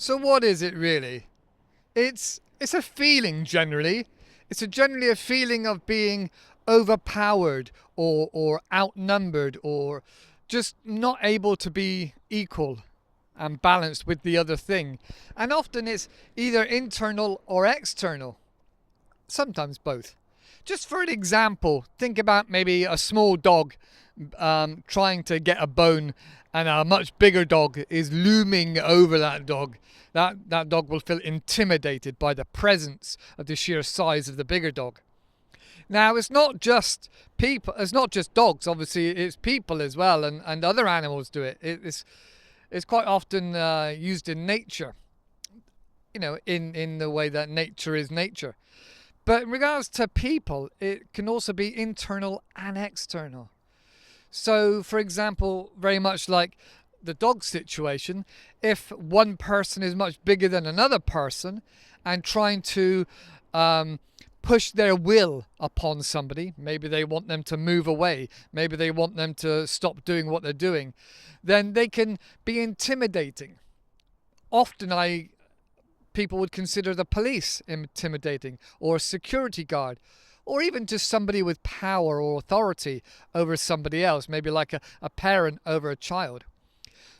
So what is it really? It's a feeling generally. Generally a feeling of being overpowered or outnumbered or just not able to be equal and balanced with the other thing. And often it's either internal or external. Sometimes both. Just for an example, think about maybe a small dog trying to get a bone, and a much bigger dog is looming over that dog. That dog will feel intimidated by the presence of the sheer size of the bigger dog. Now, it's not just people, it's not just dogs, obviously, it's people as well, and other animals do it. It's quite often used in nature, in the way that nature is nature. But in regards to people, it can also be internal and external. So, for example, very much like the dog situation, if one person is much bigger than another person and trying to push their will upon somebody, maybe they want them to move away, maybe they want them to stop doing what they're doing, then they can be intimidating. Often people would consider the police intimidating, or a security guard, or even just somebody with power or authority over somebody else, maybe like a parent over a child.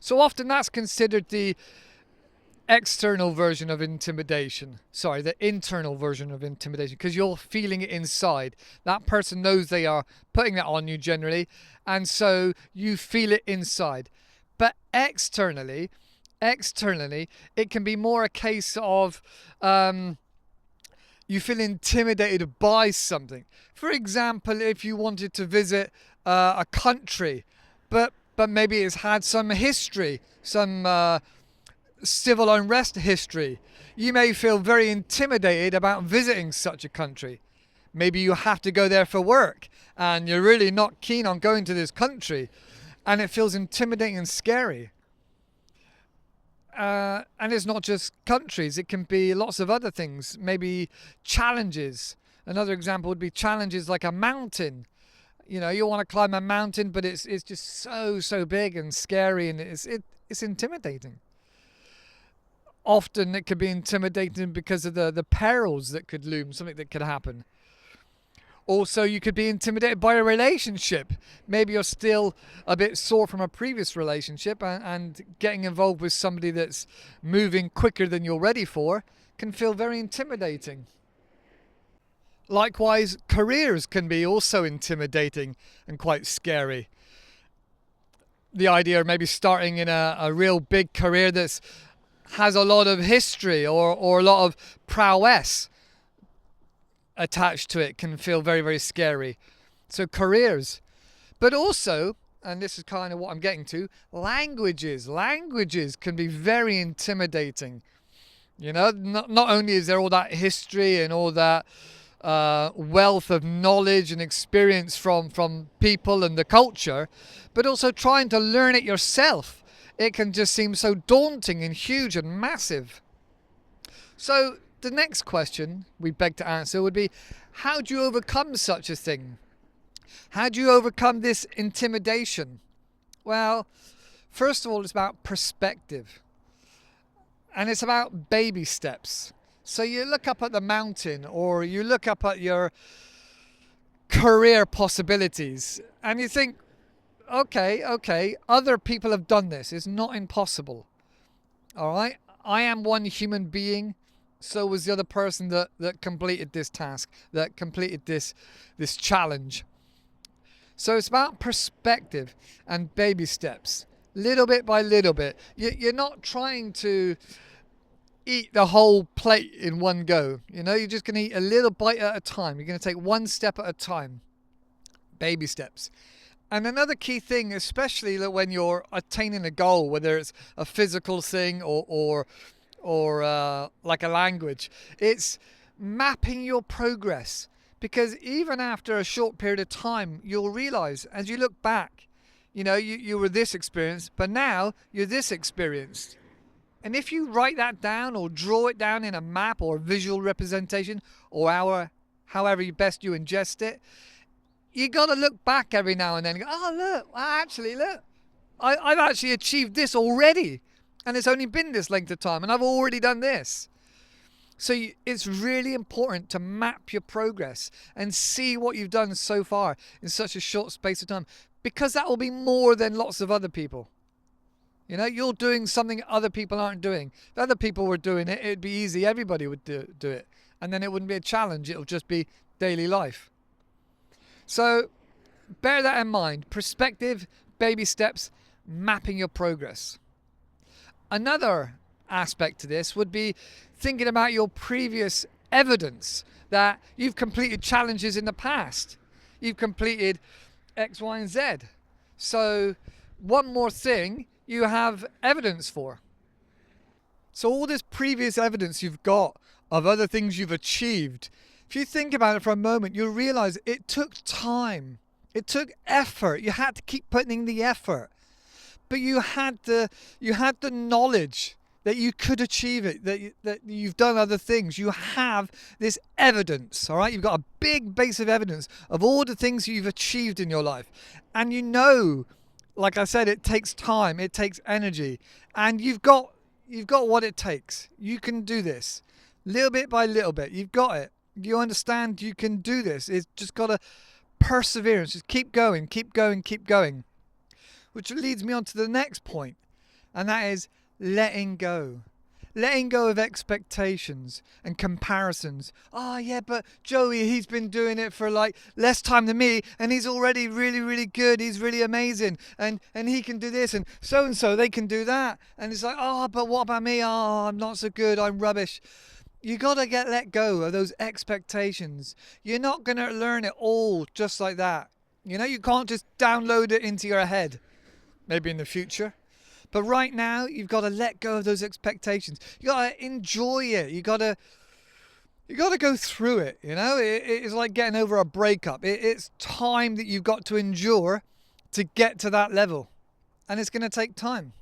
So often that's considered the external version of intimidation. Sorry, the internal version of intimidation, because you're feeling it inside. That person knows they are putting that on you generally, and so you feel it inside. But externally, it can be more a case of you feel intimidated by something. For example, if you wanted to visit a country, but maybe it's had some history, some civil unrest history, you may feel very intimidated about visiting such a country. Maybe you have to go there for work, and you're really not keen on going to this country, and it feels intimidating and scary. And it's not just countries, it can be lots of other things, maybe challenges. Another example would be challenges like a mountain. You want to climb a mountain, but it's just so big and scary, and it's intimidating. Often it could be intimidating because of the perils that could loom, something that could happen. Also, you could be intimidated by a relationship. Maybe you're still a bit sore from a previous relationship, and getting involved with somebody that's moving quicker than you're ready for can feel very intimidating. Likewise, careers can be also intimidating and quite scary. The idea of maybe starting in a real big career that has a lot of history or a lot of prowess attached to it can feel very, very scary. So careers. But also, and this is kind of what I'm getting to, languages. Languages can be very intimidating. Not only is there all that history and all that wealth of knowledge and experience from people and the culture, but also trying to learn it yourself. It can just seem so daunting and huge and massive. So the next question we beg to answer would be, how do you overcome such a thing? How do you overcome this intimidation? Well, first of all, it's about perspective. And it's about baby steps. So you look up at the mountain, or you look up at your career possibilities, and you think, okay, other people have done this. It's not impossible. All right? I am one human being. So was the other person that completed this task, that completed this challenge. So it's about perspective and baby steps, little bit by little bit. You're not trying to eat the whole plate in one go. You're just going to eat a little bite at a time. You're going to take one step at a time. Baby steps. And another key thing, especially when you're attaining a goal, whether it's a physical thing or like a language, it's mapping your progress. Because even after a short period of time, you'll realize as you look back, you were this experienced, but now you're this experienced. And if you write that down or draw it down in a map or a visual representation, or however best you ingest it, you got to look back every now and then and go, oh, look, I've actually achieved this already. And it's only been this length of time, and I've already done this. So it's really important to map your progress and see what you've done so far in such a short space of time, because that will be more than lots of other people. You know, you're doing something other people aren't doing. If other people were doing it, it'd be easy. Everybody would do it. And then it wouldn't be a challenge. It'll just be daily life. So bear that in mind. Perspective, baby steps, mapping your progress. Another aspect to this would be thinking about your previous evidence that you've completed challenges in the past. You've completed X, Y, and Z. So one more thing you have evidence for. So all this previous evidence you've got of other things you've achieved, if you think about it for a moment, you'll realize it took time. It took effort. You had to keep putting in the effort. But you had the knowledge that you could achieve it, that you've done other things. You have this evidence, all right? You've got a big base of evidence of all the things you've achieved in your life. And you know, like I said, it takes time, it takes energy, and you've got what it takes. You can do this, little bit by little bit. You've got it. You understand you can do this. It's just got to perseverance. Just keep going, keep going, keep going. Which leads me on to the next point, and that is letting go. Letting go of expectations and comparisons. Oh yeah, but Joey, he's been doing it for like less time than me, and he's already really, really good. He's really amazing, and he can do this, and so they can do that. And it's like, oh, but what about me? Oh, I'm not so good. I'm rubbish. You gotta let go of those expectations. You're not gonna learn it all just like that. You know, you can't just download it into your head. Maybe in the future. But right now, you've got to let go of those expectations. You got to enjoy it. You got to go through it. You know, it's like getting over a breakup. It's time that you've got to endure to get to that level, and it's going to take time.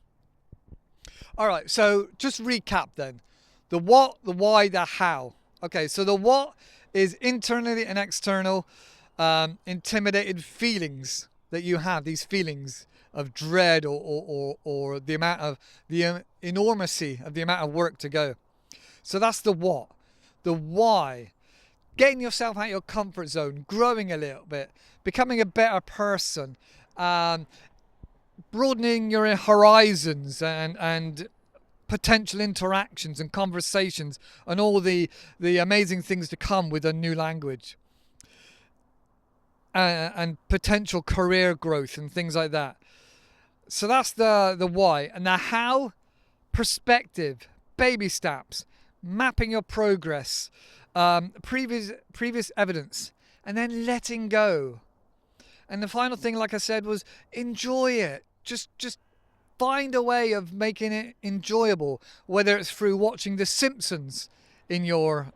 All right. So just recap then: the what, the why, the how. Okay. So the what is internally and external, intimidated feelings that you have. These feelings of dread or the amount of the enormity of the amount of work to go. So that's the what. The why, getting yourself out of your comfort zone, growing a little bit, becoming a better person, broadening your horizons and potential interactions and conversations and all the amazing things to come with a new language, and potential career growth and things like that. So that's the why. And the how: perspective, baby steps, mapping your progress, previous evidence, and then letting go. And the final thing, like I said, was enjoy it. Just find a way of making it enjoyable, whether it's through watching The Simpsons in your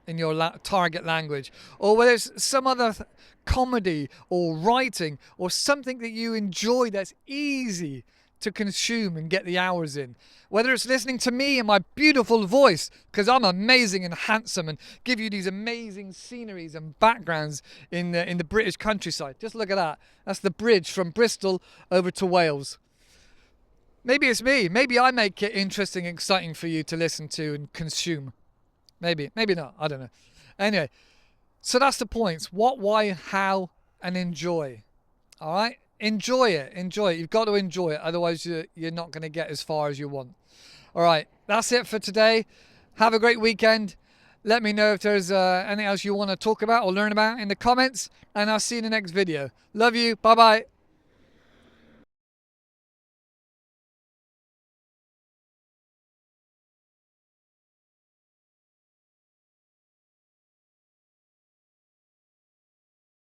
target language, or whether it's some other comedy or writing or something that you enjoy that's easy to consume and get the hours in. Whether it's listening to me and my beautiful voice, because I'm amazing and handsome and give you these amazing sceneries and backgrounds in the British countryside. Just look at that. That's the bridge from Bristol over to Wales. Maybe it's me. Maybe I make it interesting and exciting for you to listen to and consume. Maybe not. I don't know. Anyway, so that's the points. What, why, how, and enjoy. All right? Enjoy it. You've got to enjoy it. Otherwise, you're not going to get as far as you want. All right. That's it for today. Have a great weekend. Let me know if there's anything else you want to talk about or learn about in the comments. And I'll see you in the next video. Love you. Bye-bye.